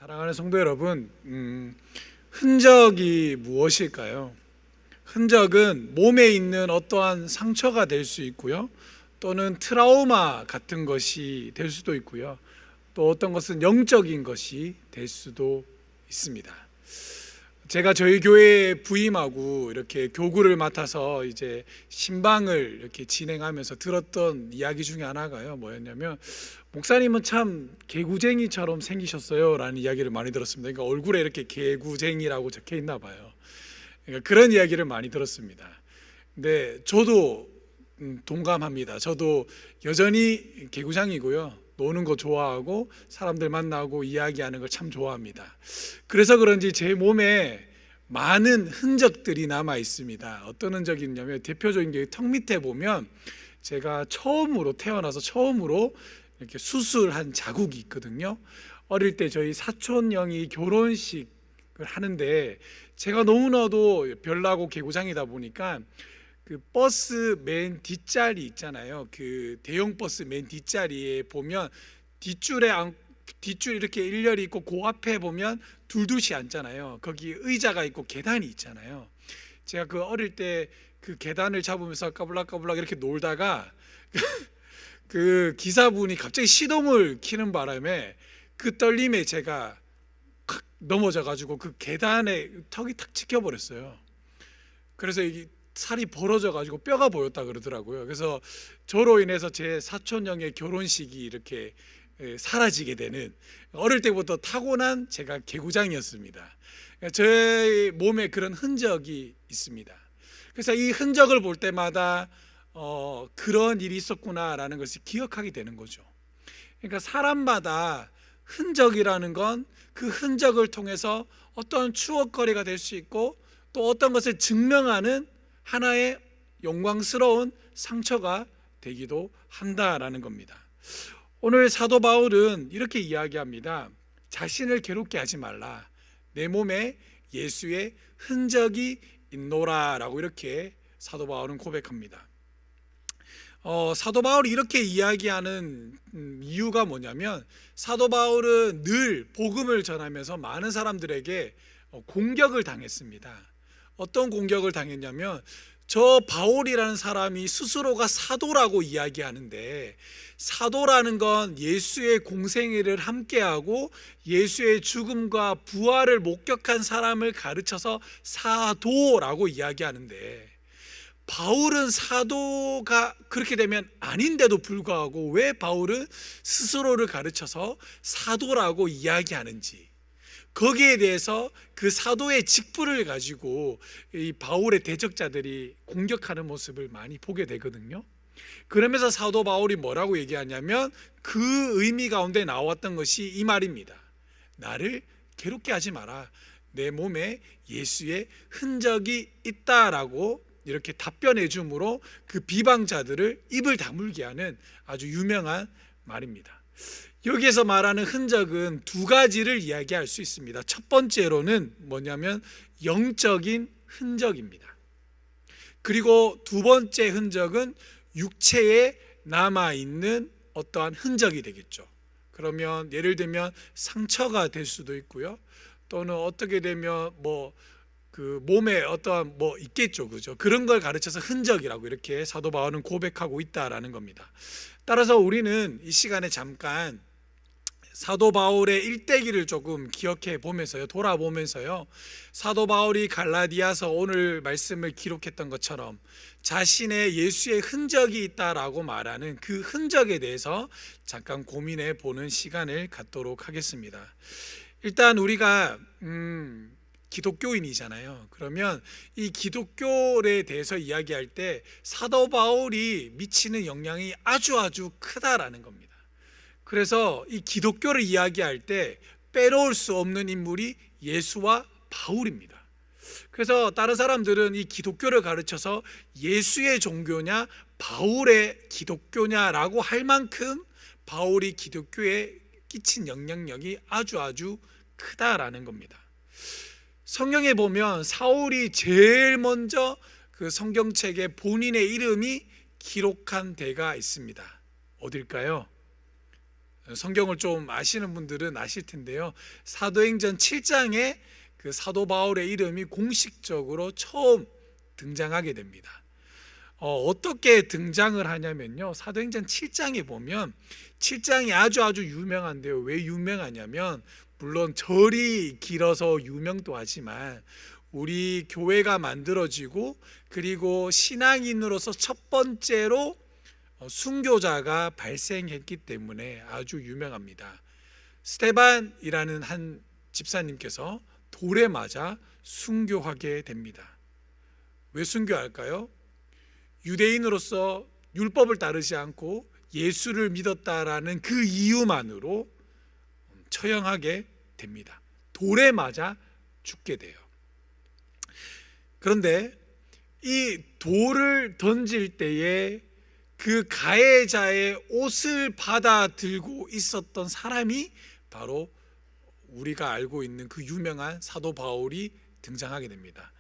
사랑하는 성도 여러분, 흔적이 무엇일까요? 흔적은 몸에 있는 어떠한 상처가 될 수 있고요. 또는 트라우마 같은 것이 될 수도 있고요. 또 어떤 것은 영적인 것이 될 수도 있습니다. 제가 저희 교회에 부임하고 이렇게 교구를 맡아서 이제 신방을 이렇게 진행하면서 들었던 이야기 중에 하나가요. 뭐였냐면, 목사님은 참 개구쟁이처럼 생기셨어요 라는 이야기를 많이 들었습니다. 그러니까 얼굴에 이렇게 개구쟁이라고 적혀 있나 봐요. 그러니까 그런 이야기를 많이 들었습니다. 근데 저도 동감합니다. 저도 여전히 개구장이고요. 노는 거 좋아하고 사람들 만나고 이야기하는 걸 참 좋아합니다. 그래서 그런지 제 몸에 많은 흔적들이 남아 있습니다. 어떤 흔적이 있냐면, 대표적인 게 턱 밑에 보면 제가 태어나서 처음으로 이렇게 수술한 자국이 있거든요. 어릴 때 저희 사촌 형이 결혼식을 하는데, 제가 너무나도 별나고 개구장이다 보니까 그 버스 맨 뒷자리 있잖아요. 그 대형 버스 맨 뒷자리에 보면 뒷줄 이렇게 일렬이 있고, 그 앞에 보면 둘둘이 앉잖아요. 거기 의자가 있고 계단이 있잖아요. 제가 그 어릴 때 그 계단을 잡으면서 까불락까불락 이렇게 놀다가 그 기사분이 갑자기 시동을 켜는 바람에 그 떨림에 제가 칵 넘어져 가지고 그 계단에 턱이 탁 찍혀버렸어요. 그래서 이게 살이 벌어져 가지고 뼈가 보였다 그러더라고요. 그래서 저로 인해서 제 사촌 형의 결혼식이 이렇게 사라지게 되는, 어릴 때부터 타고난 제가 개구장이었습니다. 제 몸에 그런 흔적이 있습니다. 그래서 이 흔적을 볼 때마다 그런 일이 있었구나라는 것을 기억하게 되는 거죠. 그러니까 사람마다 흔적이라는 건 그 흔적을 통해서 어떤 추억거리가 될 수 있고, 또 어떤 것을 증명하는 하나의 영광스러운 상처가 되기도 한다라는 겁니다. 오늘 사도 바울은 이렇게 이야기합니다. 자신을 괴롭게 하지 말라. 내 몸에 예수의 흔적이 있노라 라고 이렇게 사도 바울은 고백합니다. 사도 바울이 이렇게 이야기하는 이유가 뭐냐면, 사도 바울은 늘 복음을 전하면서 많은 사람들에게 공격을 당했습니다. 어떤 공격을 당했냐면, 저 바울이라는 사람이 스스로가 사도라고 이야기하는데, 사도라는 건 예수의 공생애를 함께하고 예수의 죽음과 부활을 목격한 사람을 가르쳐서 사도라고 이야기하는데, 바울은 사도가 그렇게 되면 아닌데도 불구하고 왜 바울은 스스로를 가르쳐서 사도라고 이야기하는지, 거기에 대해서 그 사도의 직분을 가지고 이 바울의 대적자들이 공격하는 모습을 많이 보게 되거든요. 그러면서 사도 바울이 뭐라고 얘기하냐면, 그 의미 가운데 나왔던 것이 이 말입니다. 나를 괴롭게 하지 마라. 내 몸에 예수의 흔적이 있다라고 이렇게 답변해 줌으로 그 비방자들을 입을 다물게 하는 아주 유명한 말입니다. 여기에서 말하는 흔적은 두 가지를 이야기할 수 있습니다. 첫 번째로는 뭐냐면 영적인 흔적입니다. 그리고 두 번째 흔적은 육체에 남아있는 어떠한 흔적이 되겠죠. 그러면 예를 들면 상처가 될 수도 있고요. 또는 어떻게 되면 그 몸에 어떠한 있겠죠, 그죠? 그런 걸 가르쳐서 흔적이라고 이렇게 사도 바울은 고백하고 있다라는 겁니다. 따라서 우리는 이 시간에 잠깐 사도 바울의 일대기를 조금 기억해 보면서요, 돌아보면서요, 사도 바울이 갈라디아서 오늘 말씀을 기록했던 것처럼 자신의 예수의 흔적이 있다라고 말하는 그 흔적에 대해서 잠깐 고민해 보는 시간을 갖도록 하겠습니다. 일단 우리가 기독교인이잖아요. 그러면 이 기독교에 대해서 이야기할 때 사도 바울이 미치는 영향이 아주 크다라는 겁니다. 그래서 이 기독교를 이야기할 때 빼놓을 수 없는 인물이 예수와 바울입니다. 그래서 다른 사람들은 이 기독교를 가르쳐서 예수의 종교냐 바울의 기독교냐라고 할 만큼 바울이 기독교에 끼친 영향력이 아주 크다라는 겁니다. 성경에 보면 사울이 제일 먼저 그 성경책에 본인의 이름이 기록한 데가 있습니다. 어딜까요? 성경을 좀 아시는 분들은 아실 텐데요. 사도행전 7장에 그 사도 바울의 이름이 공식적으로 처음 등장하게 됩니다. 어떻게 등장을 하냐면요. 사도행전 7장에 보면 7장이 아주 유명한데요. 왜 유명하냐면 물론 절이 길어서 유명도 하지만 우리 교회가 만들어지고 그리고 신앙인으로서 첫 번째로 순교자가 발생했기 때문에 아주 유명합니다. 스테반이라는 한 집사님께서 돌에 맞아 순교하게 됩니다. 왜 순교할까요? 유대인으로서 율법을 따르지 않고 예수를 믿었다라는 그 이유만으로 처형하게 됩니다. 돌에 맞아 죽게 돼요. 그런데 이 돌을 던질 때에 그 가해자의 옷을 받아 들고 있었던 사람이 바로 우리가 알고 있는 그 유명한 사도 바울이 등장하게 됩니다.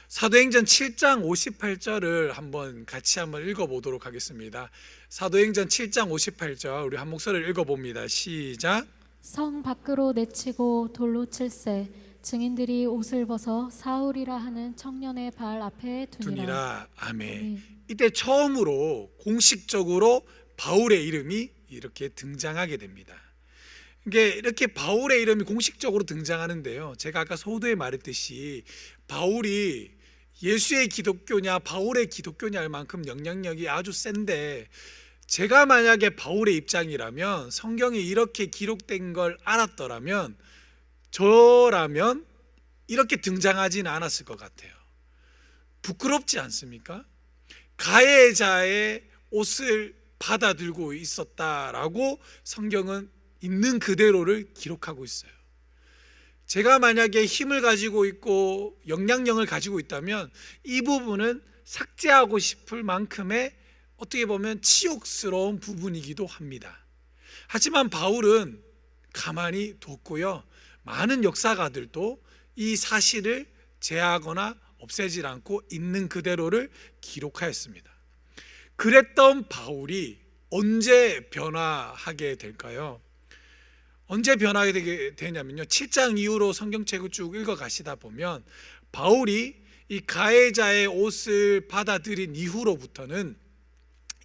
사도행전 7장 58절을 같이 한번 읽어보도록 하겠습니다. 사도행전 7장 58절 우리 한 목소리를 읽어봅니다. 시작. 성 밖으로 내치고 돌로 칠세 증인들이 옷을 벗어 사울이라 하는 청년의 발 앞에 두니라. 아멘. 이때 처음으로 공식적으로 바울의 이름이 이렇게 등장하게 됩니다. 이렇게 바울의 이름이 공식적으로 등장하는데요. 제가 아까 소도에 말했듯이 바울이 예수의 기독교냐 바울의 기독교냐 할 만큼 영향력이 아주 센데 제가 만약에 바울의 입장이라면 성경에 이렇게 기록된 걸 알았더라면 저라면 이렇게 등장하지는 않았을 것 같아요. 부끄럽지 않습니까? 가해자의 옷을 받아들고 있었다라고 성경은 있는 그대로를 기록하고 있어요. 제가 만약에 힘을 가지고 있고 영향력을 가지고 있다면 이 부분은 삭제하고 싶을 만큼의 어떻게 보면 치욕스러운 부분이기도 합니다. 하지만 바울은 가만히 뒀고요. 많은 역사가들도 이 사실을 제하거나 없애질 않고 있는 그대로를 기록하였습니다. 그랬던 바울이 언제 변화하게 될까요? 언제 변하게 되냐면요. 7장 이후로 성경책을 쭉 읽어 가시다 보면 바울이 이 가해자의 옷을 받아들인 이후로부터는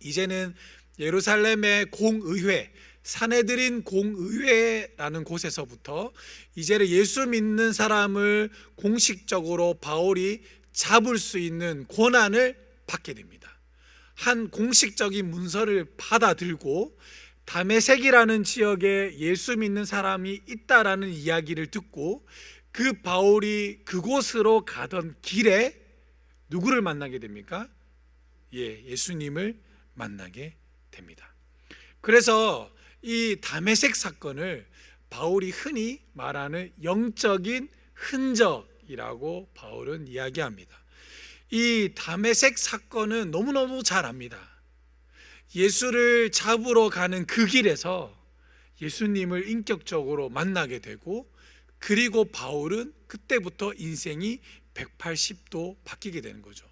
이제는 예루살렘의 공의회, 사내들인 공의회라는 곳에서부터 이제는 예수 믿는 사람을 공식적으로 바울이 잡을 수 있는 권한을 받게 됩니다. 한 공식적인 문서를 받아들고 다메섹이라는 지역에 예수 믿는 사람이 있다라는 이야기를 듣고 그 바울이 그곳으로 가던 길에 누구를 만나게 됩니까? 예수님을 만나게 됩니다. 그래서 이 다메섹 사건을 바울이 흔히 말하는 영적인 흔적이라고 바울은 이야기합니다. 이 다메섹 사건은 너무너무 잘 압니다. 예수를 잡으러 가는 그 길에서 예수님을 인격적으로 만나게 되고 그리고 바울은 그때부터 인생이 180도 바뀌게 되는 거죠.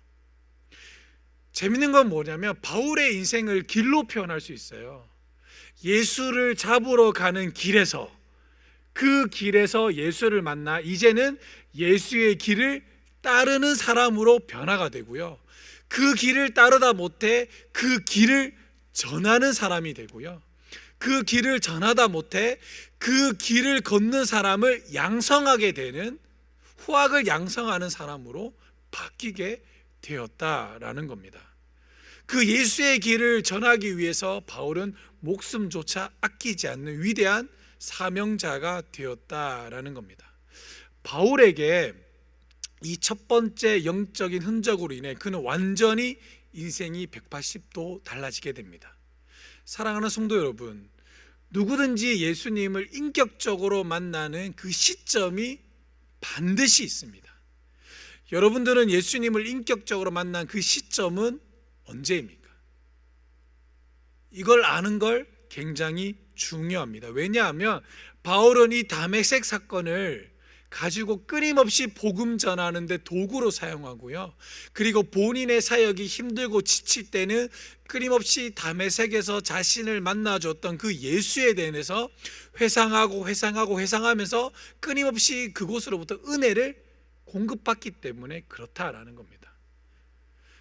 재밌는 건 뭐냐면 바울의 인생을 길로 표현할 수 있어요. 예수를 잡으러 가는 길에서 그 길에서 예수를 만나 이제는 예수의 길을 따르는 사람으로 변화가 되고요. 그 길을 따르다 못해 그 길을 전하는 사람이 되고요. 그 길을 전하다 못해 그 길을 걷는 사람을 양성하게 되는 후학을 양성하는 사람으로 바뀌게 되었다라는 겁니다. 그 예수의 길을 전하기 위해서 바울은 목숨조차 아끼지 않는 위대한 사명자가 되었다라는 겁니다. 바울에게 이 첫 번째 영적인 흔적으로 인해 그는 완전히 인생이 180도 달라지게 됩니다. 사랑하는 성도 여러분, 누구든지 예수님을 인격적으로 만나는 그 시점이 반드시 있습니다. 여러분들은 예수님을 인격적으로 만난 그 시점은 언제입니까? 이걸 아는 걸 굉장히 중요합니다. 왜냐하면 바울은 이 다메섹 사건을 가지고 끊임없이 복음 전하는데 도구로 사용하고요. 그리고 본인의 사역이 힘들고 지칠 때는 끊임없이 다메섹에서 자신을 만나줬던 그 예수에 대해서 회상하면서 끊임없이 그곳으로부터 은혜를 공급받기 때문에 그렇다라는 겁니다.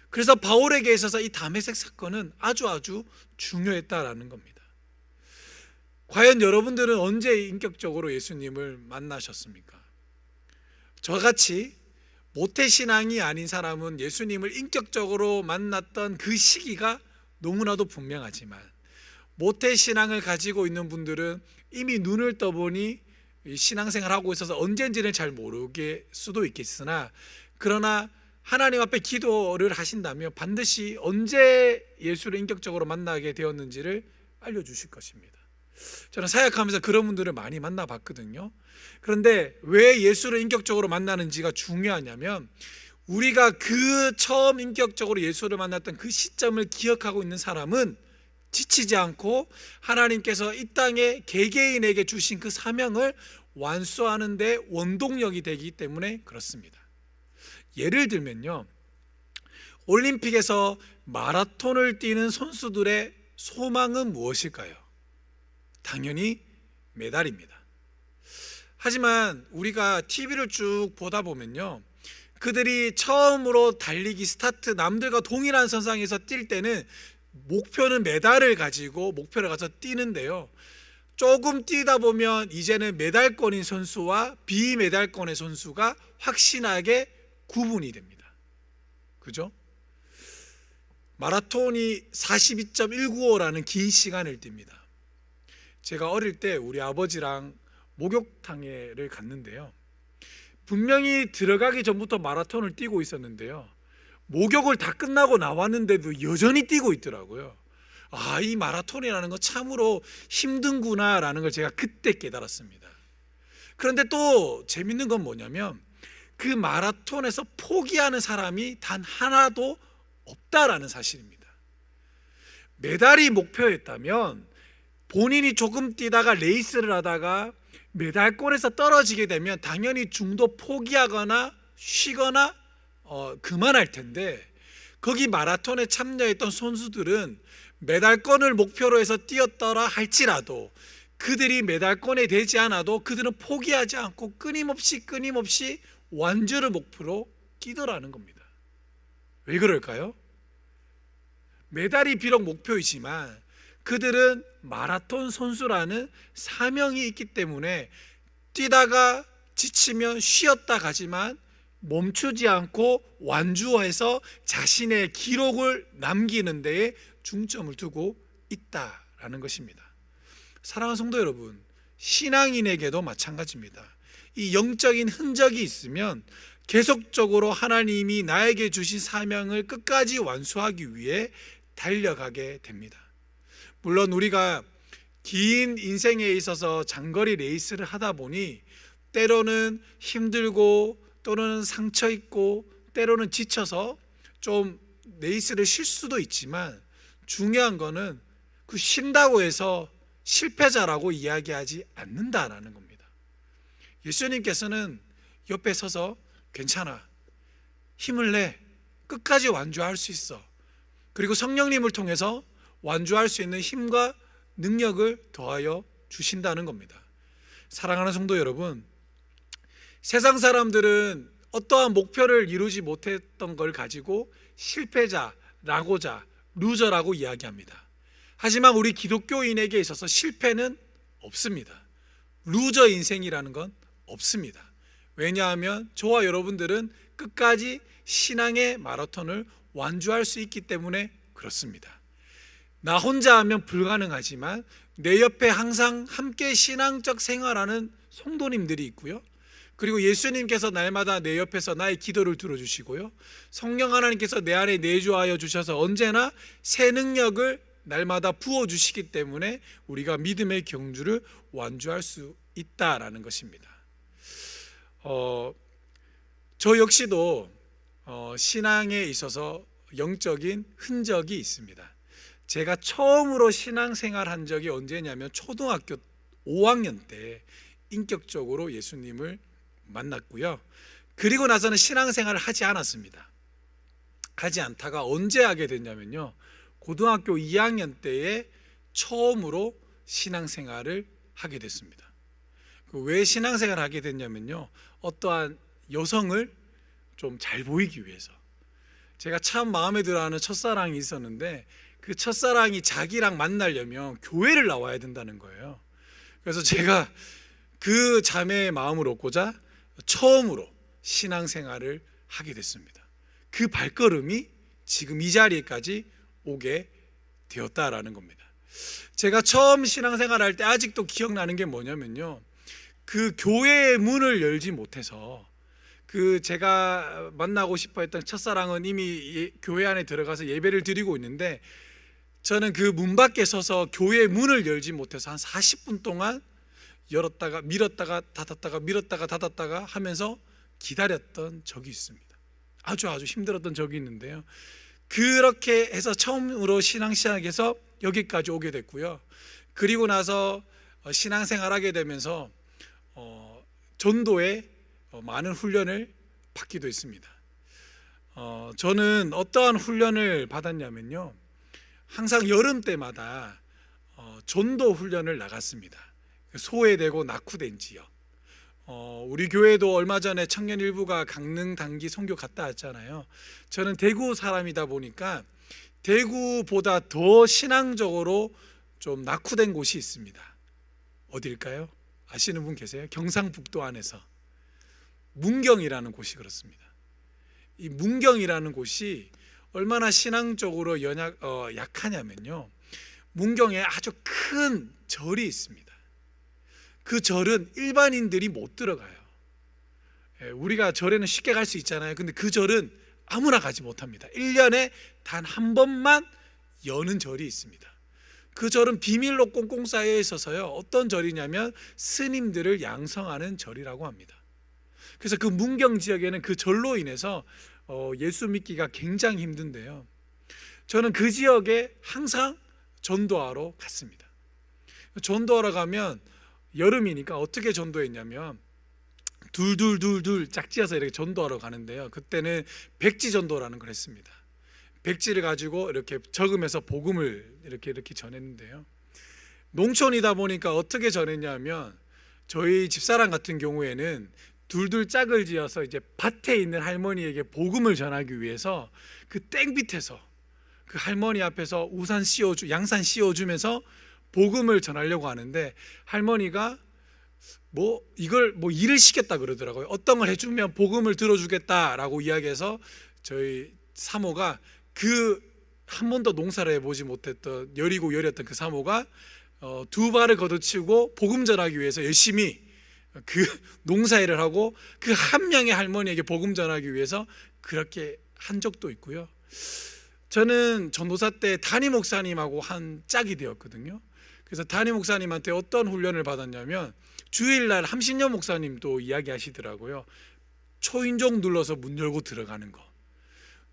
그래서 바울에게 있어서 이 다메섹 사건은 아주 중요했다라는 겁니다. 과연 여러분들은 언제 인격적으로 예수님을 만나셨습니까? 저같이 모태신앙이 아닌 사람은 예수님을 인격적으로 만났던 그 시기가 너무나도 분명하지만, 모태신앙을 가지고 있는 분들은 이미 눈을 떠보니 신앙생활을 하고 있어서 언젠지는 잘 모르게 수도 있겠으나, 그러나 하나님 앞에 기도를 하신다면 반드시 언제 예수를 인격적으로 만나게 되었는지를 알려주실 것입니다. 저는 사역하면서 그런 분들을 많이 만나봤거든요. 그런데 왜 예수를 인격적으로 만나는지가 중요하냐면, 우리가 그 처음 인격적으로 예수를 만났던 그 시점을 기억하고 있는 사람은 지치지 않고 하나님께서 이 땅에 개개인에게 주신 그 사명을 완수하는 데 원동력이 되기 때문에 그렇습니다. 예를 들면요, 올림픽에서 마라톤을 뛰는 선수들의 소망은 무엇일까요? 당연히 메달입니다. 하지만 우리가 TV를 쭉 보다 보면요, 그들이 처음으로 달리기 스타트 남들과 동일한 선상에서 뛸 때는 목표는 메달을 가지고 목표를 가서 뛰는데요, 조금 뛰다 보면 이제는 메달권인 선수와 비메달권의 선수가 확신하게 구분이 됩니다. 그죠? 마라톤이 42.195라는 긴 시간을 띱니다. 제가 어릴 때 우리 아버지랑 목욕탕에를 갔는데요, 분명히 들어가기 전부터 마라톤을 뛰고 있었는데요, 목욕을 다 끝나고 나왔는데도 여전히 뛰고 있더라고요. 아, 이 마라톤이라는 거 참으로 힘든구나라는 걸 제가 그때 깨달았습니다. 그런데 또 재밌는 건 뭐냐면, 그 마라톤에서 포기하는 사람이 단 하나도 없다라는 사실입니다. 메달이 목표였다면 본인이 조금 뛰다가 레이스를 하다가 메달권에서 떨어지게 되면 당연히 중도 포기하거나 쉬거나 그만할 텐데, 거기 마라톤에 참여했던 선수들은 메달권을 목표로 해서 뛰었더라 할지라도 그들이 메달권에 되지 않아도 그들은 포기하지 않고 끊임없이 완주를 목표로 뛰더라는 겁니다. 왜 그럴까요? 메달이 비록 목표이지만 그들은 마라톤 선수라는 사명이 있기 때문에 뛰다가 지치면 쉬었다 가지만 멈추지 않고 완주해서 자신의 기록을 남기는 데에 중점을 두고 있다라는 것입니다. 사랑하는 성도 여러분, 신앙인에게도 마찬가지입니다. 이 영적인 흔적이 있으면 계속적으로 하나님이 나에게 주신 사명을 끝까지 완수하기 위해 달려가게 됩니다. 물론 우리가 긴 인생에 있어서 장거리 레이스를 하다 보니 때로는 힘들고 또는 상처 있고 때로는 지쳐서 좀 레이스를 쉴 수도 있지만, 중요한 거는 그 쉰다고 해서 실패자라고 이야기하지 않는다라는 겁니다. 예수님께서는 옆에 서서 괜찮아, 힘을 내, 끝까지 완주할 수 있어, 그리고 성령님을 통해서 완주할 수 있는 힘과 능력을 더하여 주신다는 겁니다. 사랑하는 성도 여러분, 세상 사람들은 어떠한 목표를 이루지 못했던 걸 가지고 실패자, 낙오자, 루저라고 이야기합니다. 하지만 우리 기독교인에게 있어서 실패는 없습니다. 루저 인생이라는 건 없습니다. 왜냐하면 저와 여러분들은 끝까지 신앙의 마라톤을 완주할 수 있기 때문에 그렇습니다. 나 혼자 하면 불가능하지만 내 옆에 항상 함께 신앙적 생활하는 성도님들이 있고요, 그리고 예수님께서 날마다 내 옆에서 나의 기도를 들어주시고요, 성령 하나님께서 내 안에 내주하여 주셔서 언제나 새 능력을 날마다 부어주시기 때문에 우리가 믿음의 경주를 완주할 수 있다라는 것입니다. 저 역시도 신앙에 있어서 영적인 흔적이 있습니다. 제가 처음으로 신앙생활한 적이 언제냐면 초등학교 5학년 때 인격적으로 예수님을 만났고요. 그리고 나서는 신앙생활을 하지 않았습니다. 하지 않다가 언제 하게 됐냐면요, 고등학교 2학년 때에 처음으로 신앙생활을 하게 됐습니다. 왜 신앙생활을 하게 됐냐면요, 어떠한 여성을 좀 잘 보이기 위해서. 제가 참 마음에 들어하는 첫사랑이 있었는데 그 첫사랑이 자기랑 만나려면 교회를 나와야 된다는 거예요. 그래서 제가 그 자매의 마음을 얻고자 처음으로 신앙생활을 하게 됐습니다. 그 발걸음이 지금 이 자리까지 오게 되었다라는 겁니다. 제가 처음 신앙생활 할 때 아직도 기억나는 게 뭐냐면요, 그 교회의 문을 열지 못해서 그 제가 만나고 싶어 했던 첫사랑은 이미 교회 안에 들어가서 예배를 드리고 있는데 저는 그 문 밖에 서서 교회 문을 열지 못해서 한 40분 동안 열었다가 밀었다가 닫았다가 밀었다가 닫았다가 하면서 기다렸던 적이 있습니다. 아주 힘들었던 적이 있는데요, 그렇게 해서 처음으로 신앙 시작해서 여기까지 오게 됐고요. 그리고 나서 신앙생활하게 되면서 전도에 많은 훈련을 받기도 했습니다. 저는 어떠한 훈련을 받았냐면요, 항상 여름 때마다 전도 훈련을 나갔습니다. 소외되고 낙후된 지역. 우리 교회도 얼마 전에 청년 일부가 강릉 단기 선교 갔다 왔잖아요. 저는 대구 사람이다 보니까 대구보다 더 신앙적으로 좀 낙후된 곳이 있습니다. 어딜까요? 아시는 분 계세요? 경상북도 안에서 문경이라는 곳이 그렇습니다. 이 문경이라는 곳이 얼마나 신앙적으로 약하냐면요, 문경에 아주 큰 절이 있습니다. 그 절은 일반인들이 못 들어가요. 우리가 절에는 쉽게 갈 수 있잖아요. 근데 그 절은 아무나 가지 못합니다. 1년에 단 한 번만 여는 절이 있습니다. 그 절은 비밀로 꽁꽁 쌓여 있어서요, 어떤 절이냐면 스님들을 양성하는 절이라고 합니다. 그래서 그 문경 지역에는 그 절로 인해서 예수 믿기가 굉장히 힘든데요, 저는 그 지역에 항상 전도하러 갔습니다. 전도하러 가면 여름이니까 어떻게 전도했냐면 둘 짝지어서 이렇게 전도하러 가는데요, 그때는 백지 전도라는 걸 했습니다. 백지를 가지고 이렇게 적으면서 복음을 이렇게 전했는데요, 농촌이다 보니까 어떻게 전했냐면 저희 집사람 같은 경우에는 둘 짝을 지어서 이제 밭에 있는 할머니에게 복음을 전하기 위해서 그 땡빛에서 그 할머니 앞에서 양산 씌워주면서 복음을 전하려고 하는데, 할머니가 일을 시켰다 그러더라고요. 어떤 걸 해주면 복음을 들어주겠다라고 이야기해서 저희 사모가 그 한 번도 농사를 해보지 못했던 여리고 여렸던 그 사모가 두 발을 걷어치고 복음 전하기 위해서 열심히 그 농사일을 하고 그 한 명의 할머니에게 복음 전하기 위해서 그렇게 한 적도 있고요. 저는 전도사 때 담임 목사님하고 한 짝이 되었거든요. 그래서 담임 목사님한테 어떤 훈련을 받았냐면 주일날 함신여 목사님도 이야기하시더라고요. 초인종 눌러서 문 열고 들어가는 거.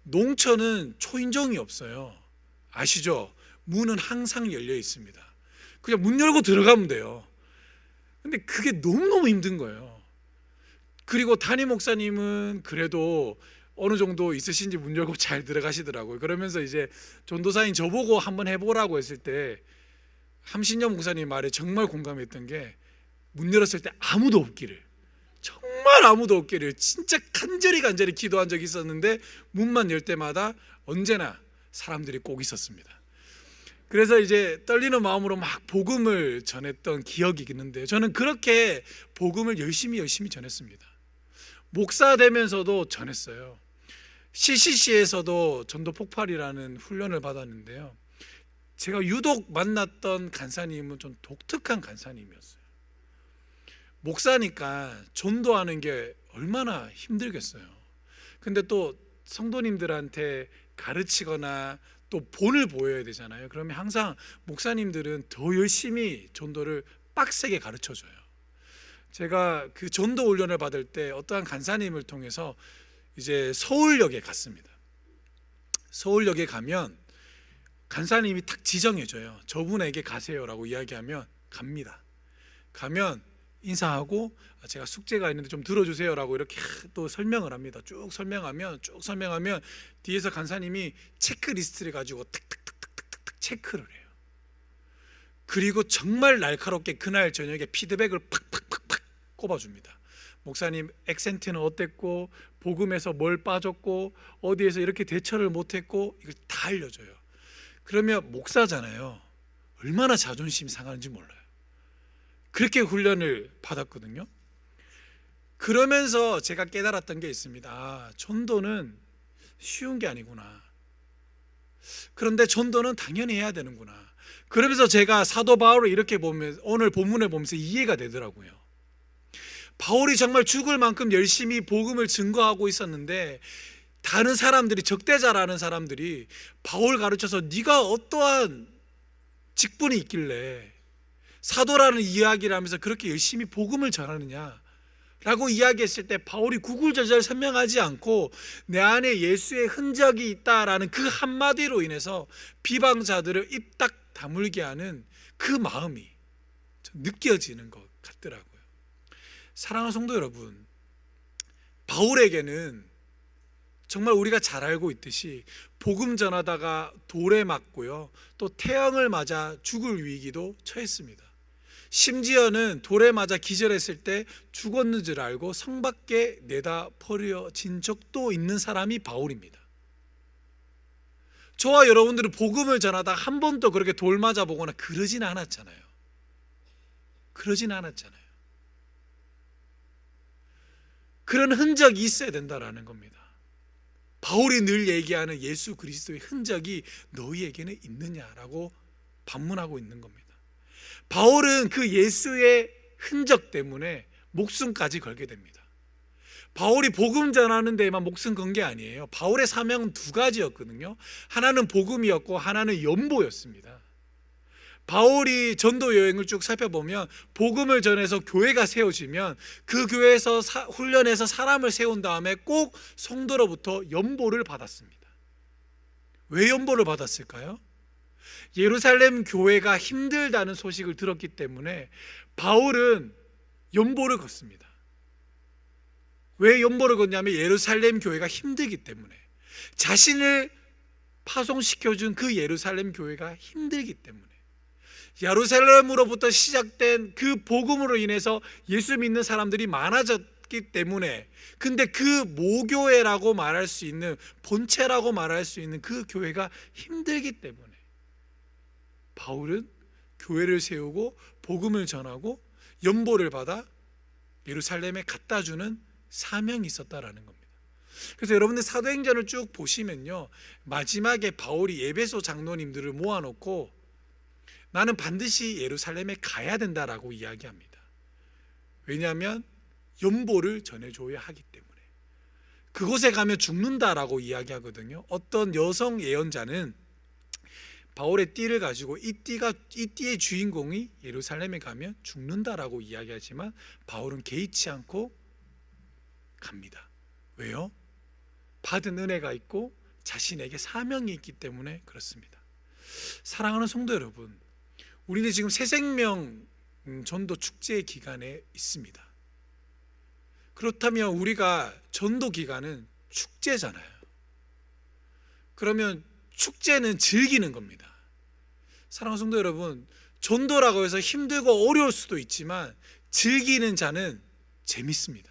농촌은 초인종이 없어요. 아시죠? 문은 항상 열려 있습니다. 그냥 문 열고 들어가면 돼요. 근데 그게 너무너무 힘든 거예요. 그리고 담임 목사님은 그래도 어느 정도 있으신지 문 열고 잘 들어가시더라고요. 그러면서 이제 전도사인 저보고 한번 해보라고 했을 때 함신여 목사님 말에 정말 공감했던 게, 문 열었을 때 아무도 없기를, 정말 아무도 없기를 진짜 간절히 기도한 적이 있었는데 문만 열 때마다 언제나 사람들이 꼭 있었습니다. 그래서 이제 떨리는 마음으로 막 복음을 전했던 기억이 있는데, 저는 그렇게 복음을 열심히 전했습니다. 목사 되면서도 전했어요. CCC에서도 전도 폭발이라는 훈련을 받았는데요, 제가 유독 만났던 간사님은 좀 독특한 간사님이었어요. 목사니까 전도하는 게 얼마나 힘들겠어요. 근데 또 성도님들한테 가르치거나 또 본을 보여야 되잖아요. 그러면 항상 목사님들은 더 열심히 전도를 빡세게 가르쳐줘요. 제가 그 전도 훈련을 받을 때 어떠한 간사님을 통해서 이제 서울역에 갔습니다. 서울역에 가면 간사님이 탁 지정해줘요. 저분에게 가세요라고 이야기하면 갑니다. 가면 인사하고 제가 숙제가 있는데 좀 들어주세요라고 이렇게 또 설명을 합니다. 쭉 설명하면 뒤에서 간사님이 체크리스트를 가지고 탁탁탁탁탁 체크를 해요. 그리고 정말 날카롭게 그날 저녁에 피드백을 팍팍팍팍 꼽아줍니다. 목사님 액센트는 어땠고, 복음에서 뭘 빠졌고, 어디에서 이렇게 대처를 못했고, 이걸 다 알려줘요. 그러면 목사잖아요. 얼마나 자존심이 상하는지 몰라요. 그렇게 훈련을 받았거든요. 그러면서 제가 깨달았던 게 있습니다. 아, 전도는 쉬운 게 아니구나. 그런데 전도는 당연히 해야 되는구나. 그러면서 제가 사도 바울을 이렇게 보면, 오늘 본문을 보면서 이해가 되더라고요. 바울이 정말 죽을 만큼 열심히 복음을 증거하고 있었는데, 다른 사람들이, 적대자라는 사람들이 바울 가르쳐서 네가 어떠한 직분이 있길래 사도라는 이야기를 하면서 그렇게 열심히 복음을 전하느냐 라고 이야기했을 때, 바울이 구구절절 설명하지 않고 내 안에 예수의 흔적이 있다라는 그 한마디로 인해서 비방자들을 입 딱 다물게 하는 그 마음이 느껴지는 것 같더라고요. 사랑하는 성도 여러분, 바울에게는 정말 우리가 잘 알고 있듯이 복음 전하다가 돌에 맞고요, 또 태형을 맞아 죽을 위기도 처했습니다. 심지어는 돌에 맞아 기절했을 때 죽었는 줄 알고 성 밖에 내다 버려진 적도 있는 사람이 바울입니다. 저와 여러분들은 복음을 전하다 한 번도 그렇게 돌 맞아 보거나 그러지는 않았잖아요. 그런 흔적이 있어야 된다라는 겁니다. 바울이 늘 얘기하는 예수 그리스도의 흔적이 너희에게는 있느냐라고 반문하고 있는 겁니다. 바울은 그 예수의 흔적 때문에 목숨까지 걸게 됩니다. 바울이 복음 전하는 데에만 목숨 건 게 아니에요. 바울의 사명은 두 가지였거든요. 하나는 복음이었고 하나는 연보였습니다. 바울이 전도 여행을 쭉 살펴보면 복음을 전해서 교회가 세워지면 그 교회에서 훈련해서 사람을 세운 다음에 꼭 성도로부터 연보를 받았습니다. 왜 연보를 받았을까요? 예루살렘 교회가 힘들다는 소식을 들었기 때문에 바울은 연보를 걷습니다. 왜 연보를 걷냐면 예루살렘 교회가 힘들기 때문에, 자신을 파송시켜준 그 예루살렘 교회가 힘들기 때문에, 예루살렘으로부터 시작된 그 복음으로 인해서 예수 믿는 사람들이 많아졌기 때문에, 근데 그 모교회라고 말할 수 있는, 본체라고 말할 수 있는 그 교회가 힘들기 때문에 바울은 교회를 세우고 복음을 전하고 연보를 받아 예루살렘에 갖다 주는 사명이 있었다라는 겁니다. 그래서 여러분들 사도행전을 쭉 보시면요, 마지막에 바울이 에베소 장로님들을 모아놓고 나는 반드시 예루살렘에 가야 된다라고 이야기합니다. 왜냐하면 연보를 전해줘야 하기 때문에. 그곳에 가면 죽는다라고 이야기하거든요. 어떤 여성 예언자는 바울의 띠를 가지고 이 띠의 주인공이 예루살렘에 가면 죽는다라고 이야기하지만 바울은 개의치 않고 갑니다. 왜요? 받은 은혜가 있고 자신에게 사명이 있기 때문에 그렇습니다. 사랑하는 성도 여러분, 우리는 지금 새생명 전도 축제 기간에 있습니다. 그렇다면 우리가 전도 기간은 축제잖아요. 그러면 축제는 즐기는 겁니다. 사랑하는 성도 여러분, 전도라고 해서 힘들고 어려울 수도 있지만 즐기는 자는 재밌습니다.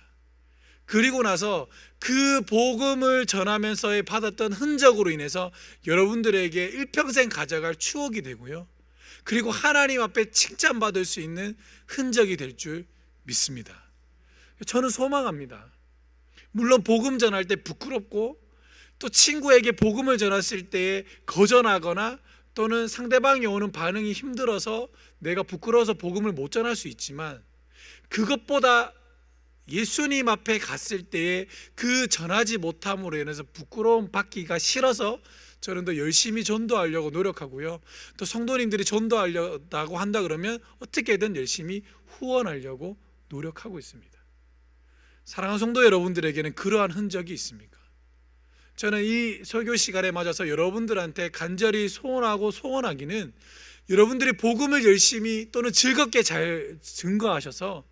그리고 나서 그 복음을 전하면서 받았던 흔적으로 인해서 여러분들에게 일평생 가져갈 추억이 되고요, 그리고 하나님 앞에 칭찬받을 수 있는 흔적이 될 줄 믿습니다. 저는 소망합니다. 물론 복음 전할 때 부끄럽고, 또 친구에게 복음을 전했을 때에 거절하거나 또는 상대방이 오는 반응이 힘들어서 내가 부끄러워서 복음을 못 전할 수 있지만, 그것보다 예수님 앞에 갔을 때에 그 전하지 못함으로 인해서 부끄러움 받기가 싫어서 저는 더 열심히 전도하려고 노력하고요, 또 성도님들이 전도하려고 한다 그러면 어떻게든 열심히 후원하려고 노력하고 있습니다. 사랑하는 성도 여러분들에게는 그러한 흔적이 있습니까? 저는 이 설교 시간에 맞아서 여러분들한테 간절히 소원하기는, 여러분들이 복음을 열심히 또는 즐겁게 잘 증거하셔서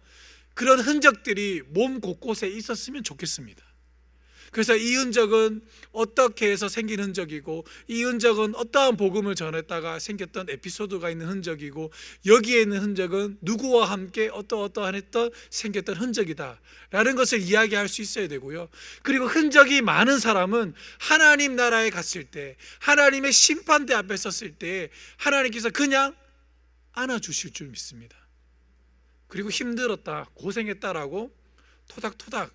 그런 흔적들이 몸 곳곳에 있었으면 좋겠습니다. 그래서 이 흔적은 어떻게 해서 생긴 흔적이고, 이 흔적은 어떠한 복음을 전했다가 생겼던 에피소드가 있는 흔적이고, 여기에 있는 흔적은 누구와 함께 어떠한 했던 생겼던 흔적이다 라는 것을 이야기할 수 있어야 되고요. 그리고 흔적이 많은 사람은 하나님 나라에 갔을 때, 하나님의 심판대 앞에 섰을 때 하나님께서 그냥 안아주실 줄 믿습니다. 그리고 힘들었다, 고생했다라고 토닥토닥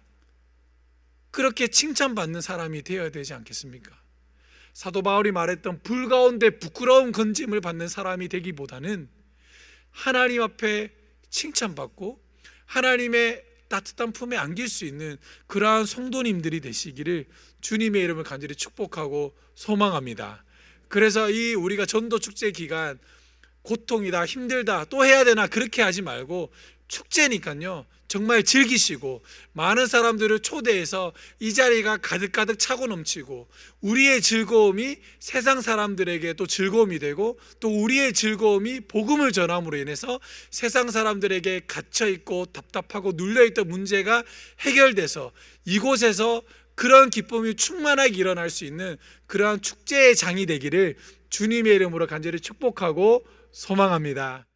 그렇게 칭찬받는 사람이 되어야 되지 않겠습니까? 사도 바울이 말했던 불 가운데 부끄러운 건짐을 받는 사람이 되기보다는 하나님 앞에 칭찬받고 하나님의 따뜻한 품에 안길 수 있는 그러한 성도님들이 되시기를 주님의 이름을 간절히 축복하고 소망합니다. 그래서 이 우리가 전도 축제 기간 고통이다, 힘들다, 또 해야 되나 그렇게 하지 말고, 축제니까요 정말 즐기시고 많은 사람들을 초대해서 이 자리가 가득가득 차고 넘치고, 우리의 즐거움이 세상 사람들에게 또 즐거움이 되고, 또 우리의 즐거움이 복음을 전함으로 인해서 세상 사람들에게 갇혀있고 답답하고 눌려있던 문제가 해결돼서 이곳에서 그런 기쁨이 충만하게 일어날 수 있는 그러한 축제의 장이 되기를 주님의 이름으로 간절히 축복하고 소망합니다.